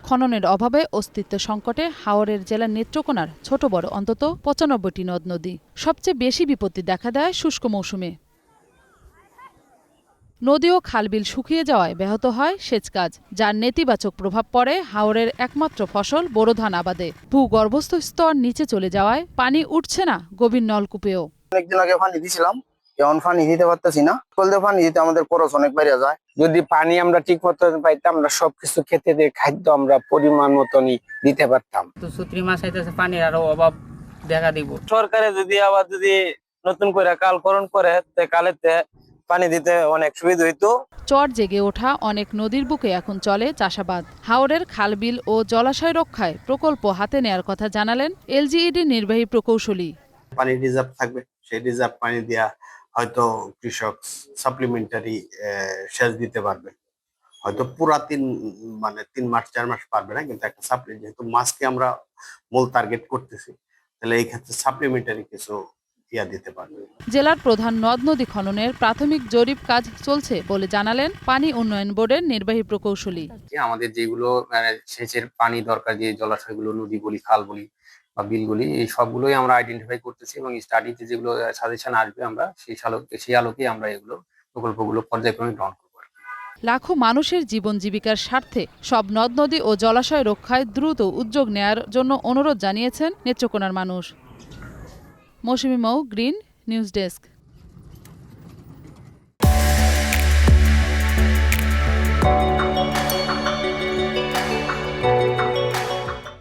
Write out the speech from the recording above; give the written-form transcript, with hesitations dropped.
খননের অভাবে অস্তিত্ব সংকটে হাওরের জেলার নেত্রকোনার ছোট বড় অন্তত ৯৫টি নদ নদী। সবচেয়ে বেশি বিপত্তি দেখা দেয় শুষ্ক মৌসুমে। নদী ও খালবিল শুকিয়ে যাওয়ায় ব্যাহত হয় সেচ কাজ, যার নেতিবাচক প্রভাব পড়ে হাওরের একমাত্র ফসল বোরো ধান আবাদে। ভূগর্ভস্থ স্তর নিচে চলে যাওয়ায় পানি উঠছে না গভীর নলকূপেও। অনেকদিন আগে পানি দিয়েছিলাম, এখন পানি দিতে পারতেছি না। কলতে পানি দিতে আমাদের খরচ অনেক বেড়ে যায়। যদি পানি আমরা ঠিক মতো পাইতাম, আমরা সবকিছু খেতে দিয়ে খাদ্য আমরা পরিমাণ মতনই দিতে পারতাম। তো চৈত্র মাস আইতেছে, পানির আরো অভাব দেখা দিব। সরকারে যদি নতুন করে কালকরণ করে কালেতে পানি দিতে অনেক সুবিধা হইতো। চর জেগে ওঠা অনেক নদীর বুকে এখন চলে চাষাবাদ। হাওরের খালবিল ও জলাশয় রক্ষায় প্রকল্প হাতে নেয়ার কথা জানালেন এলজিইডি নির্বাহী প্রকৌশলী। পানি রিজার্ভ থাকবে, সেই রিজার্ভ পানি দিয়া হয়তো কৃষক সাপ্লিমেন্টারি সেচ দিতে পারবে। হয়তো পুরা ৩ মাস ৪ মাস পারবে না, কিন্তু একটা সাপ্লিমেন্ট, যেহেতু মাছকে আমরা মূল টার্গেট করতেছি, তাহলে এই ক্ষেত্রে সাপ্লিমেন্টারি কিছু দিতে পারবে। জেলার প্রধান নদ নদী খননের প্রাথমিক জরিপ কাজ চলছে বলে জানালেন পানি উন্নয়ন বোর্ডের নির্বাহী প্রকৌশলী। আমাদের যেগুলো সেচের পানি দরকার, যে জলাশয়গুলো, নদী বলি, খাল বলি বা বিলগুলি, এই সবগুলোই আমরা আইডেন্টিফাই করতেছি এবং স্টাডিতে যেগুলো সাজেশন আসবে আমরা সেই আলোকে আমরা এগুলো প্রকল্পগুলো পর্যায়ক্রমে গ্রহণ করব। লাখো মানুষের জীবন জীবিকার স্বার্থে সব নদ নদী ও জলাশয় রক্ষায় দ্রুত উদ্যোগ নেয়ার জন্য অনুরোধ জানিয়েছেন নেত্রকোনার মানুষ। মৌসুমী মৌ, গ্রিন নিউজ ডেস্ক।